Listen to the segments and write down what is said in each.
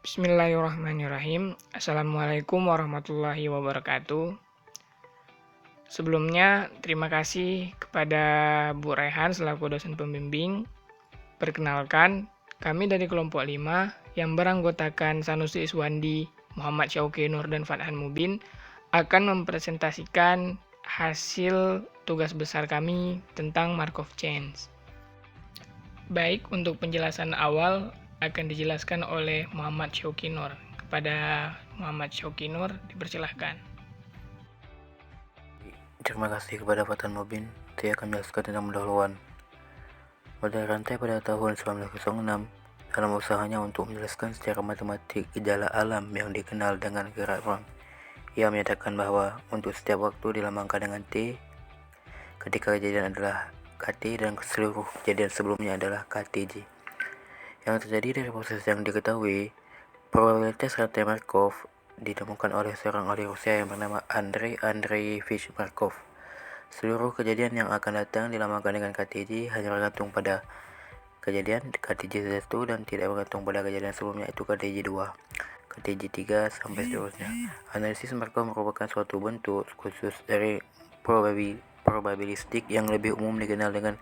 Bismillahirrahmanirrahim. Assalamualaikum warahmatullahi wabarakatuh. Sebelumnya, terima kasih kepada Bu Rehan selaku dosen pembimbing. Perkenalkan, kami dari kelompok 5 yang beranggotakan Sanusi Iswandi, Muhammad Syauqi Nur, dan Fathan Mubin akan mempresentasikan hasil tugas besar kami tentang Markov chains. Baik, untuk penjelasan awal akan dijelaskan oleh Muhammad Syauqi Nur. Kepada Muhammad Syauqi Nur, dipersilahkan. Terima kasih kepada Fathan Mubin. Saya akan menjelaskan tentang pendahuluan. Model rantai pada tahun 1906 dalam usahanya untuk menjelaskan secara matematik gejala alam yang dikenal dengan gerak ruang. Ia menyatakan bahwa untuk setiap waktu dilambangkan dengan T, ketika kejadian adalah KT dan seluruh kejadian sebelumnya adalah KTJ. Yang terjadi dari proses yang diketahui, probabilitas rantai Markov ditemukan oleh seorang ahli Rusia yang bernama Andrei Andreevich Markov. Seluruh kejadian yang akan datang dilambangkan dengan KTJ hanya bergantung pada kejadian KTJ1 dan tidak bergantung pada kejadian sebelumnya, itu KTJ2, KTJ3 sampai seterusnya. Analisis Markov merupakan suatu bentuk khusus dari probabilistik yang lebih umum dikenal dengan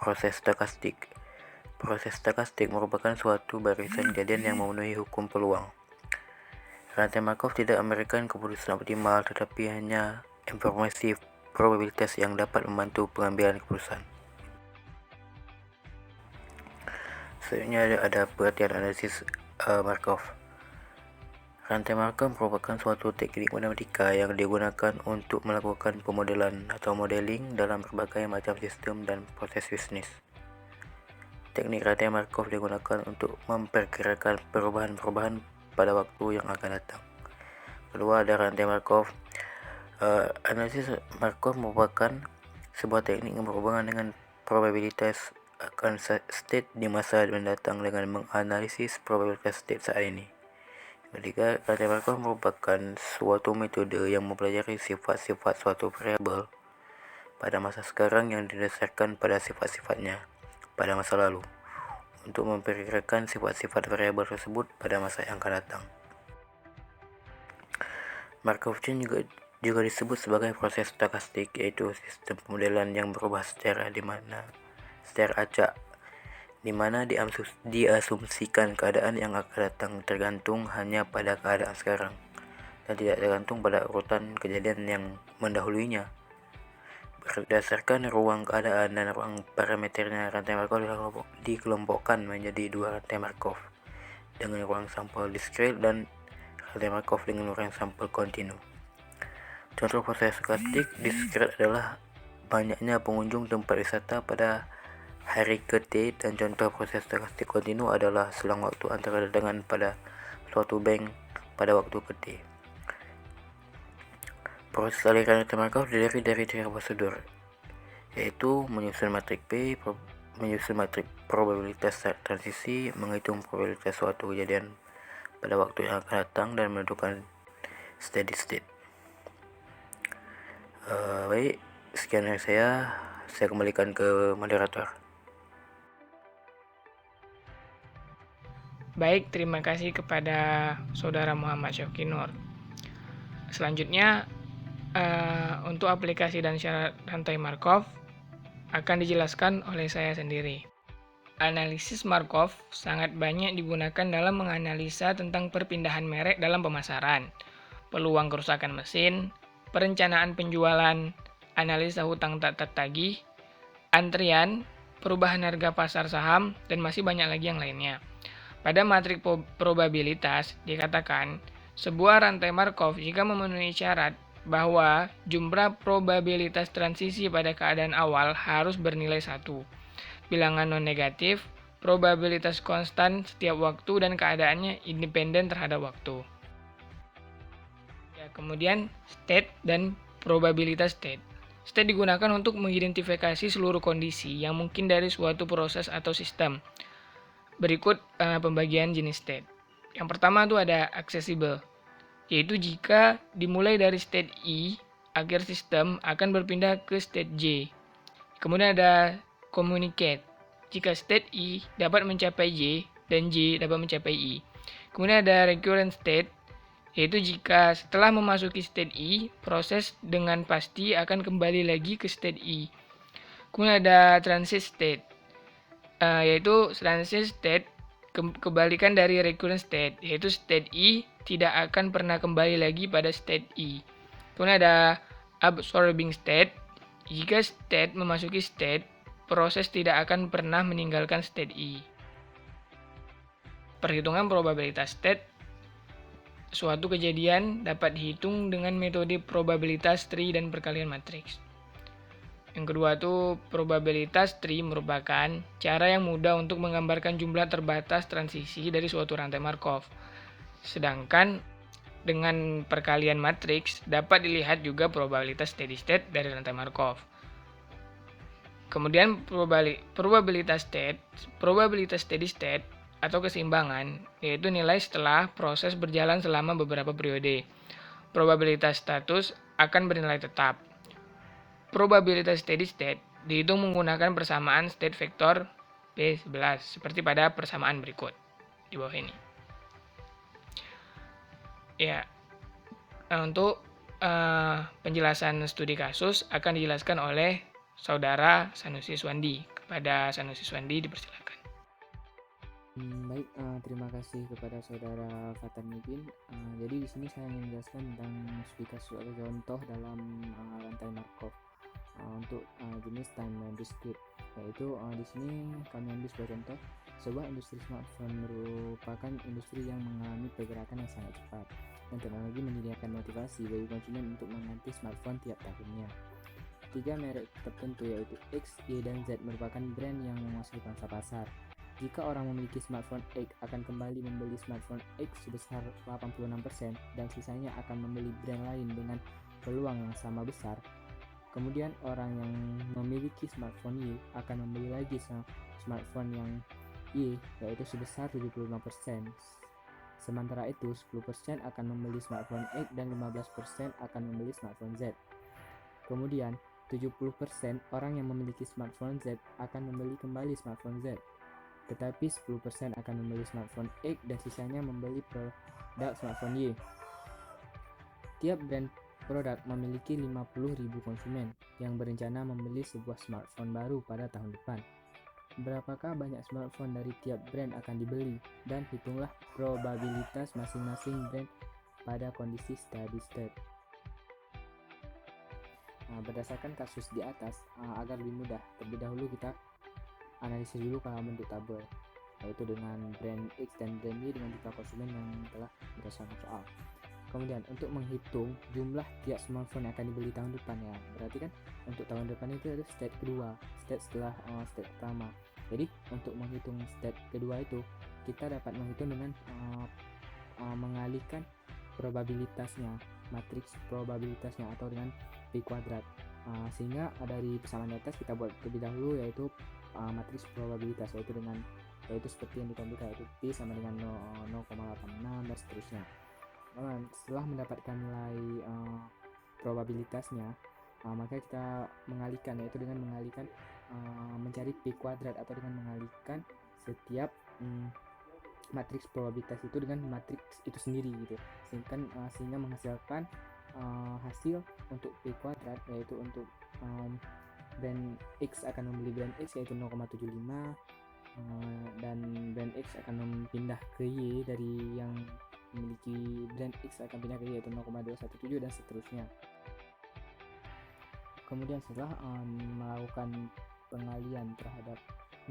proses stokastik. Proses stokastik merupakan suatu barisan kejadian yang memenuhi hukum peluang. Rantai Markov tidak memberikan keputusan optimal, tetapi hanya informasi probabilitas yang dapat membantu pengambilan keputusan. Selanjutnya ada pengertian analisis Markov. Rantai Markov merupakan suatu teknik matematika yang digunakan untuk melakukan pemodelan atau modeling dalam berbagai macam sistem dan proses bisnis. Teknik rantai Markov digunakan untuk memperkirakan perubahan-perubahan pada waktu yang akan datang. Kedua, ada rantai Markov. Analisis Markov merupakan sebuah teknik yang berhubungan dengan probabilitas akan state di masa mendatang dengan menganalisis probabilitas state saat ini. Ketiga, rantai Markov merupakan suatu metode yang mempelajari sifat-sifat suatu variabel pada masa sekarang yang didasarkan pada sifat-sifatnya pada masa lalu untuk memperkirakan sifat-sifat variabel tersebut pada masa yang akan datang. Markov chain juga disebut sebagai proses stokastik, yaitu sistem pemodelan yang berubah secara acak, di mana diasumsikan keadaan yang akan datang tergantung hanya pada keadaan sekarang dan tidak tergantung pada urutan kejadian yang mendahulunya. Berdasarkan ruang keadaan dan ruang parameternya, rantai Markov dikelompokkan menjadi dua rantai Markov dengan ruang sampel diskret dan rantai Markov dengan ruang sampel kontinu. Contoh proses stokastik diskret adalah banyaknya pengunjung tempat wisata pada hari ke-T, dan contoh proses stokastik kontinu adalah selang waktu antara dagangan pada suatu bank pada waktu ke-T. Proses aliran rantai Markov terdiri dari 3 prosedur, yaitu menyusun matrik P, menyusun matrik probabilitas transisi, menghitung probabilitas suatu kejadian pada waktu yang akan datang, dan menentukan steady state. Baik, sekian dari saya kembalikan ke moderator. Baik, terima kasih kepada Saudara Muhammad Syauqi Nur. Selanjutnya, untuk aplikasi dan syarat rantai Markov akan dijelaskan oleh saya sendiri. Analisis Markov sangat banyak digunakan dalam menganalisa tentang perpindahan merek dalam pemasaran, peluang kerusakan mesin, perencanaan penjualan, analisa hutang tak tertagih, antrian, perubahan harga pasar saham, dan masih banyak lagi yang lainnya. Pada matrik probabilitas dikatakan, sebuah rantai Markov jika memenuhi syarat bahwa jumlah probabilitas transisi pada keadaan awal harus bernilai 1. Bilangan non-negatif, probabilitas konstan setiap waktu dan keadaannya independen terhadap waktu. Kemudian state dan probabilitas state. State digunakan untuk mengidentifikasi seluruh kondisi yang mungkin dari suatu proses atau sistem. Berikut pembagian jenis state. Yang pertama itu ada accessible, yaitu jika dimulai dari state I, akhir sistem akan berpindah ke state J. Kemudian ada communicate, jika state I dapat mencapai J dan J dapat mencapai I. Kemudian ada recurrent state, yaitu jika setelah memasuki state I, proses dengan pasti akan kembali lagi ke state I. Kemudian ada transit state, yaitu transit state kebalikan dari recurrent state, yaitu state I tidak akan pernah kembali lagi pada state I. Kemudian ada absorbing state, jika state memasuki state, proses tidak akan pernah meninggalkan state I. Perhitungan probabilitas state. Suatu kejadian dapat dihitung dengan metode probabilitas tree dan perkalian matriks. Yang kedua itu probabilitas tree merupakan cara yang mudah untuk menggambarkan jumlah terbatas transisi dari suatu rantai Markov. Sedangkan dengan perkalian matriks dapat dilihat juga probabilitas steady state dari rantai Markov. Kemudian probabilitas steady state atau keseimbangan, yaitu nilai setelah proses berjalan selama beberapa periode. Probabilitas status akan bernilai tetap. Probabilitas steady state dihitung menggunakan persamaan state vector B11 seperti pada persamaan berikut di bawah ini. Ya, untuk penjelasan studi kasus akan dijelaskan oleh Saudara Sanusi Swandi. Kepada Sanusi Swandi dipersilakan. Baik, terima kasih kepada Saudara Fatan Mubin. Jadi di sini saya ingin menjelaskan tentang studi kasus atau contoh dalam rantai Markov untuk jenis timeline discrete. Yaitu di sini kami ambil sebagai contoh sebuah industri smartphone merupakan industri yang mengalami pergerakan yang sangat cepat dan teknologi menyediakan motivasi bagi konsumen untuk mengganti smartphone tiap tahunnya. 3 merek tertentu yaitu X, Y, dan Z merupakan brand yang menguasai pangsa pasar. Jika orang memiliki smartphone X akan kembali membeli smartphone X sebesar 86% dan sisanya akan membeli brand lain dengan peluang yang sama besar. Kemudian orang yang memiliki smartphone Y akan membeli lagi smartphone yang Y yaitu sebesar 75%. Sementara itu 10% akan membeli smartphone X dan 15% akan membeli smartphone Z. Kemudian 70% orang yang memiliki smartphone Z akan membeli kembali smartphone Z. Tetapi 10% akan membeli smartphone X dan sisanya membeli produk smartphone Y. Tiap brand produk memiliki 50.000 konsumen yang berencana membeli sebuah smartphone baru pada tahun depan. Berapakah banyak smartphone dari tiap brand akan dibeli, dan hitunglah probabilitas masing-masing brand pada kondisi steady state. Berdasarkan kasus di atas, agar lebih mudah, terlebih dahulu kita analisis dulu kalau bentuk tabel, yaitu dengan brand X dan brand Y dengan jumlah konsumen yang telah berdasarkan soal. Kemudian untuk menghitung jumlah tiap smartphone yang akan dibeli tahun depan, ya berarti kan untuk tahun depan itu ada state kedua, state setelah state pertama. Jadi untuk menghitung state kedua itu kita dapat menghitung dengan mengalihkan probabilitasnya, matriks probabilitasnya atau dengan P kuadrat. Sehingga dari persamaan di atas kita buat terlebih dahulu, yaitu matriks probabilitas, yaitu seperti yang ditampilkan, yaitu P sama dengan 0,86 dan seterusnya. Setelah mendapatkan nilai probabilitasnya, maka kita mengalihkan, yaitu dengan mengalihkan mencari P kuadrat atau dengan mengalihkan setiap matriks probabilitas itu dengan matriks itu sendiri gitu, sehingga menghasilkan hasil untuk P kuadrat, yaitu untuk brand X akan membeli brand X yaitu 0,75, dan brand X akan pindah ke Y, dari yang memiliki brand X akan pindah ke Y yaitu 0,217 dan seterusnya. Kemudian setelah melakukan pengalian terhadap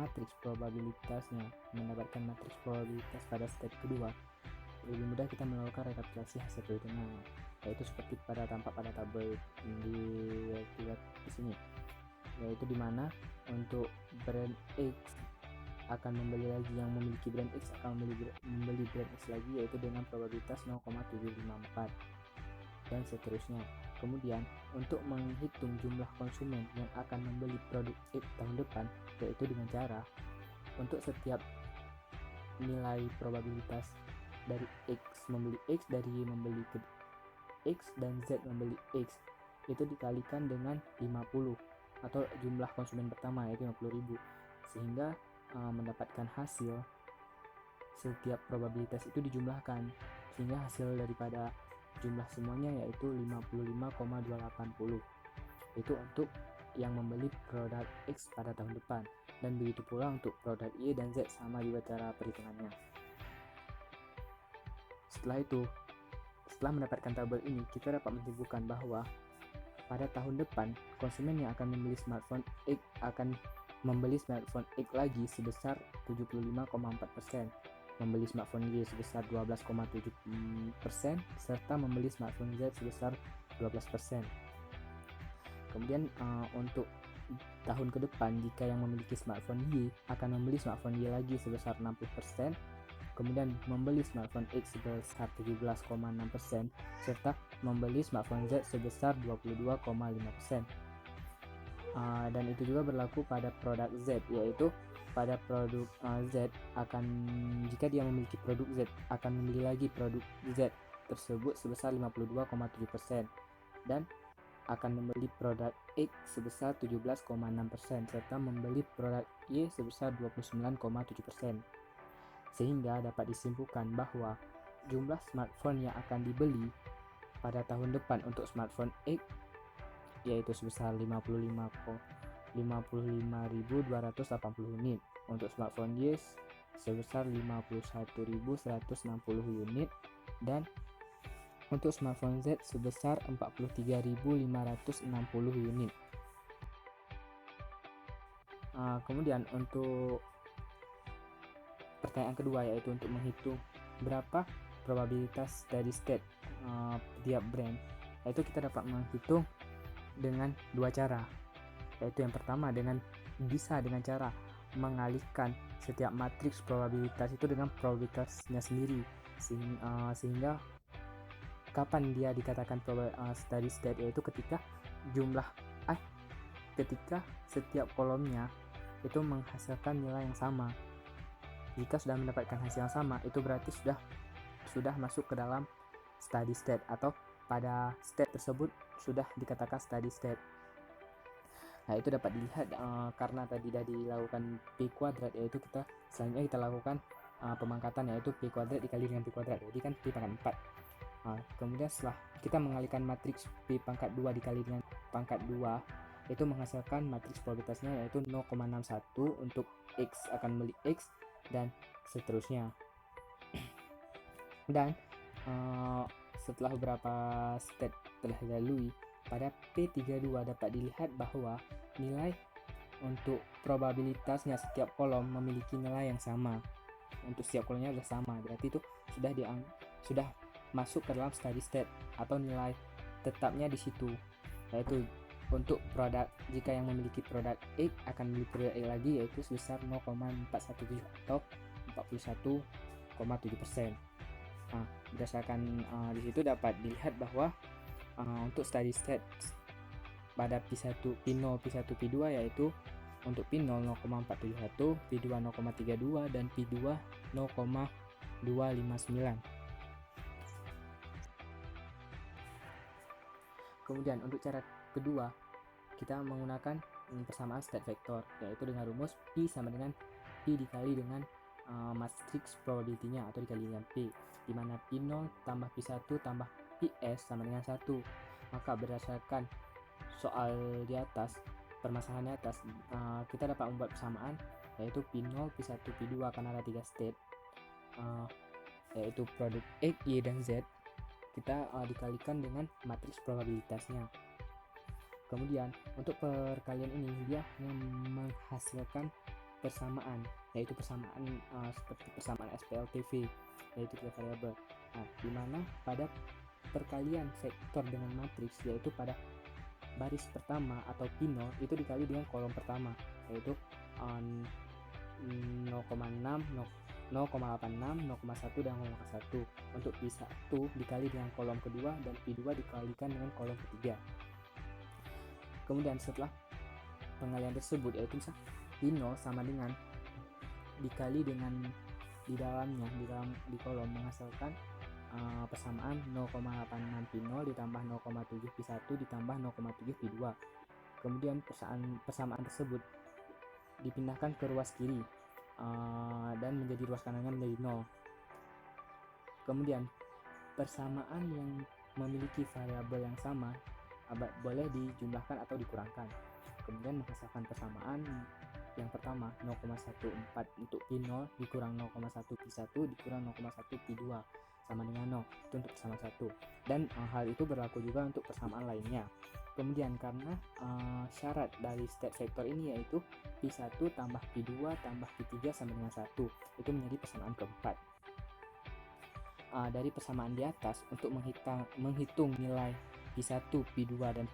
matriks probabilitasnya, mendapatkan matriks probabilitas pada step kedua, lebih mudah kita melakukan rekapitulasi hasil perhitungan, yaitu seperti tampak pada tabel di sini, yaitu dimana untuk brand X akan membeli lagi, yang memiliki brand X akan membeli brand X lagi, yaitu dengan probabilitas 0,754 dan seterusnya. Kemudian untuk menghitung jumlah konsumen yang akan membeli produk X tahun depan, yaitu dengan cara untuk setiap nilai probabilitas dari X membeli X, dari Y membeli ke X, dan Z membeli X itu dikalikan dengan 50 atau jumlah konsumen pertama yaitu 50.000, sehingga mendapatkan hasil setiap probabilitas itu dijumlahkan, sehingga hasil daripada jumlah semuanya yaitu 55,280. Itu untuk yang membeli produk X pada tahun depan, dan begitu pula untuk produk Y dan Z, sama juga cara perhitungannya. Setelah itu, setelah mendapatkan tabel ini, kita dapat menyimpulkan bahwa pada tahun depan konsumen yang akan membeli smartphone X akan membeli smartphone X lagi sebesar 75,4%, membeli smartphone Y sebesar 12,7%, serta membeli smartphone Z sebesar 12%. Kemudian untuk tahun ke depan, jika yang memiliki smartphone Y akan membeli smartphone Y lagi sebesar 60%, kemudian membeli smartphone X sebesar 17,6%, serta membeli smartphone Z sebesar 22,5%. Dan itu juga berlaku pada produk Z, yaitu pada produk Z akan, jika dia memiliki produk Z, akan membeli lagi produk Z tersebut sebesar 52,7%, dan akan membeli produk X sebesar 17,6%, serta membeli produk Y sebesar 29,7%. Sehingga dapat disimpulkan bahwa jumlah smartphone yang akan dibeli pada tahun depan untuk smartphone X yaitu sebesar 55.280 unit, untuk smartphone Y sebesar 51.160 unit, dan untuk smartphone Z sebesar 43.560 unit. Kemudian untuk pertanyaan kedua, yaitu untuk menghitung berapa probabilitas steady state tiap brand, yaitu kita dapat menghitung dengan dua cara, yaitu yang pertama bisa dengan cara mengalihkan setiap matriks probabilitas itu dengan probabilitasnya sendiri, sehingga kapan dia dikatakan steady state, yaitu ketika ketika setiap kolomnya itu menghasilkan nilai yang sama. Jika sudah mendapatkan hasil yang sama, itu berarti sudah masuk ke dalam steady state, atau pada state tersebut sudah dikatakan steady state. Nah, itu dapat dilihat karena tadi sudah dilakukan P kuadrat, yaitu selanjutnya kita lakukan pemangkatan, yaitu P kuadrat dikali dengan P kuadrat, jadi kan P pangkat 4. Kemudian setelah kita mengalihkan matriks P pangkat 2 dikali dengan pangkat 2, itu menghasilkan matriks probabilitasnya yaitu 0,61 untuk X akan membeli X, dan seterusnya. Dan setelah beberapa step telah dilalui, pada P32 dapat dilihat bahwa nilai untuk probabilitasnya setiap kolom memiliki nilai yang sama. Untuk setiap kolomnya sudah sama, berarti itu sudah masuk ke dalam steady state, atau nilai tetapnya di situ, yaitu untuk produk, jika yang memiliki produk X akan membeli produk X lagi, yaitu sebesar 0,417 atau 41,7%. Berdasarkan di situ dapat dilihat bahwa untuk steady state pada P1, P0, P1, P2 yaitu untuk P0 0,471, P2 0,32, dan P2 0,259. Kemudian untuk cara kedua, kita menggunakan persamaan state vector, yaitu dengan rumus P sama dengan P dikali dengan matriks probability-nya, atau dikali dengan P, di mana P0 tambah P1 tambah PS sama dengan 1. Maka berdasarkan soal di atas, permasalahan di atas, kita dapat membuat persamaan, yaitu P0, P1, P2 akan ada 3 state, yaitu produk X, Y, dan Z. Kita dikalikan dengan matriks probabilitasnya. Kemudian untuk perkalian ini dia menghasilkan persamaan, yaitu persamaan seperti persamaan SPLTV, yaitu 3 variabel. Di mana pada perkalian vektor dengan matriks, yaitu pada baris pertama atau P0 itu dikali dengan kolom pertama, yaitu 0,6, 0,86, 0,1, dan 0,1. Untuk P1 dikali dengan kolom kedua, dan P2 dikalikan dengan kolom ketiga. Kemudian setelah pengalian tersebut, yaitu misalnya P0 sama dengan dikali dengan di dalamnya, di kolom menghasilkan persamaan 0,86 P0 ditambah 0,7 P1 ditambah 0,7 P2. Kemudian persamaan tersebut dipindahkan ke ruas kiri, dan menjadi ruas kanannya menjadi 0. Kemudian persamaan yang memiliki variabel yang sama boleh dijumlahkan atau dikurangkan. Kemudian menghasilkan persamaan yang pertama 0,14 untuk P0 dikurang 0,1 P1 dikurang 0,1 P2 sama dengan 0. Itu untuk persamaan 1. Dan hal itu berlaku juga untuk persamaan lainnya. Kemudian karena syarat dari state vector ini yaitu P1 tambah P2 tambah P3 sama dengan 1, itu menjadi persamaan keempat. Dari persamaan di atas, untuk menghitung nilai P1, P2 dan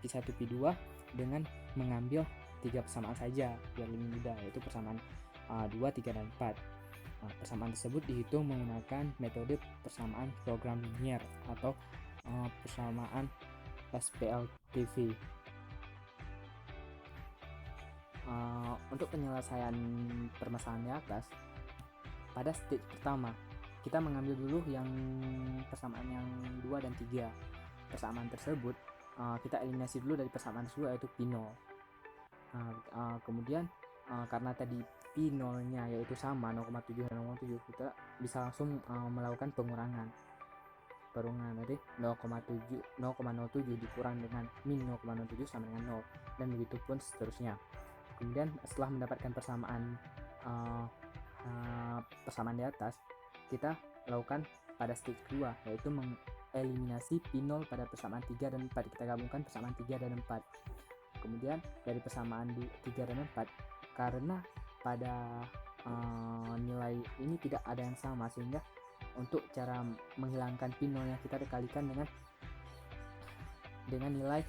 P1, P2 dengan mengambil 3 persamaan saja biar lebih mudah, yaitu persamaan 2, 3, dan 4. Persamaan tersebut dihitung menggunakan metode persamaan program linier atau persamaan SPLTV. Untuk penyelesaian permasalahan di atas, pada stage pertama kita mengambil dulu yang persamaan yang 2 dan 3. Persamaan tersebut kita eliminasi dulu dari persamaan tersebut yaitu P0. Kemudian karena tadi P0 nya yaitu sama 0,7 dan 0,7, kita bisa langsung melakukan pengurangan dari 0,07 dikurang dengan min 0,07 sama dengan 0, dan begitu pun seterusnya. Kemudian setelah mendapatkan persamaan di atas, kita lakukan pada stage kedua yaitu mengeliminasi P0 pada persamaan 3 dan 4. Kita gabungkan persamaan 3 dan 4. Kemudian dari persamaan 3 dan 4, karena pada nilai ini tidak ada yang sama, sehingga untuk cara menghilangkan P0 yang kita dikalikan dengan nilai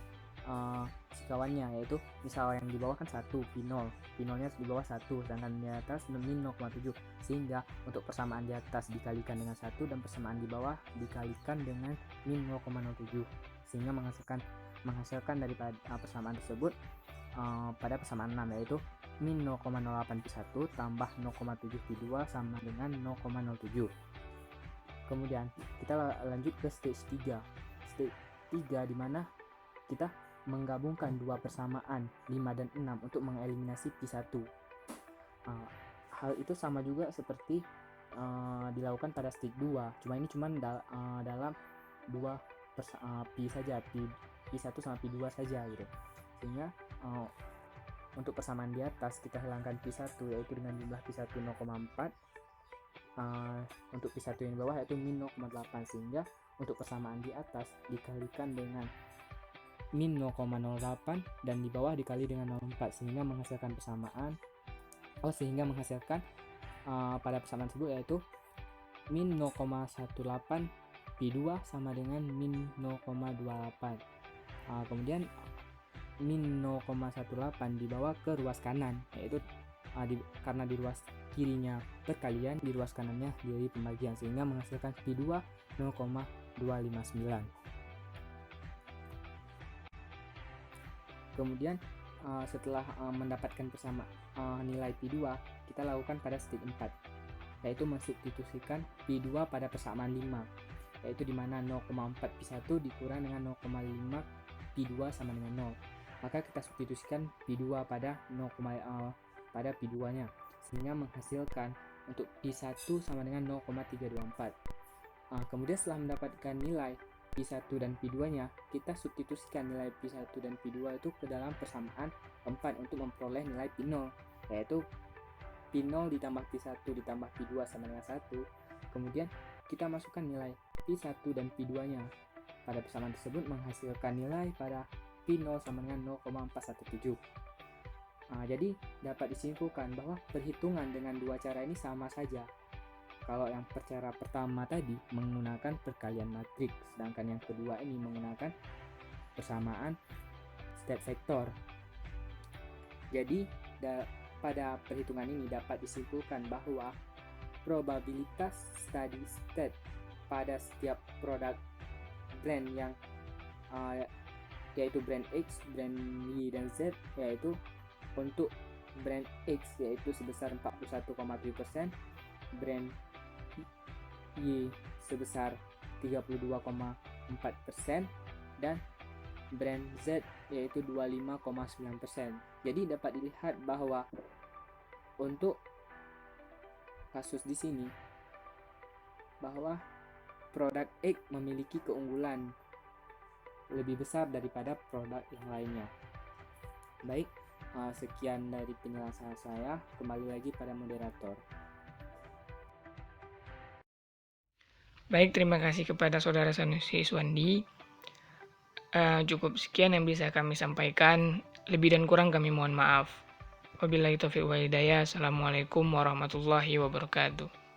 sekawannya, yaitu misal yang di bawah kan 1 P0 nya di bawah 1, sedangkan di atas min 0,7, sehingga untuk persamaan di atas dikalikan dengan 1 dan persamaan di bawah dikalikan dengan min 0,07, sehingga menghasilkan daripada persamaan tersebut pada persamaan 6, yaitu min 0,08 P1 tambah 0,7 P2 sama dengan 0,07. Kemudian kita lanjut ke stage 3. Stage 3 di mana kita menggabungkan dua persamaan 5 dan 6 untuk mengeliminasi P1. Hal itu sama juga seperti dilakukan pada stage 2, cuma ini dalam dua P saja, P1 sama P2 saja gitu. Sehingga untuk persamaan di atas kita hilangkan P1 yaitu dengan jumlah P1 0,4, untuk P1 yang di bawah yaitu min 0,8, sehingga untuk persamaan di atas dikalikan dengan min 0,08 dan di bawah dikali dengan 0,4, sehingga menghasilkan pada persamaan tersebut yaitu min 0,18 P2 sama dengan min 0,28. Kemudian min 0,18 dibawa ke ruas kanan, yaitu karena di ruas kirinya perkalian, di ruas kanannya jadi pembagian, sehingga menghasilkan P2 0,259. Kemudian setelah mendapatkan nilai P2, kita lakukan pada stage 4, yaitu mensubstitusikan P2 pada persamaan 5, yaitu dimana 0,4 P1 dikurang dengan 0,5 P2 sama dengan 0. Maka kita substitusikan P2 pada P2 nya, sehingga menghasilkan untuk P1 sama dengan 0,324. Kemudian setelah mendapatkan nilai P1 dan P2 nya, kita substitusikan nilai P1 dan P2 itu ke dalam persamaan 4 untuk memperoleh nilai P0, yaitu P0 ditambah P1 ditambah P2 sama dengan 1. Kemudian kita masukkan nilai P1 dan P2 nya pada persamaan tersebut, menghasilkan nilai pada P0 sama dengan 0,417. Jadi dapat disimpulkan bahwa perhitungan dengan dua cara ini sama saja. Kalau yang cara pertama tadi menggunakan perkalian matriks, sedangkan yang kedua ini menggunakan persamaan state vector. Jadi pada perhitungan ini dapat disimpulkan bahwa probabilitas steady state pada setiap produk brand yang yaitu brand X, brand Y, dan Z, yaitu untuk brand X yaitu sebesar 41,7%, brand Y sebesar 32,4%, dan brand Z yaitu 25,9%. Jadi dapat dilihat bahwa untuk kasus di sini bahwa produk X memiliki keunggulan lebih besar daripada produk yang lainnya. Baik, sekian dari penjelasan saya. Kembali lagi pada moderator. Baik, terima kasih kepada Saudara Sanusi Iswandi. Cukup sekian yang bisa kami sampaikan. Lebih dan kurang kami mohon maaf. Wabillahi taufiq wal hidayah. Assalamualaikum warahmatullahi wabarakatuh.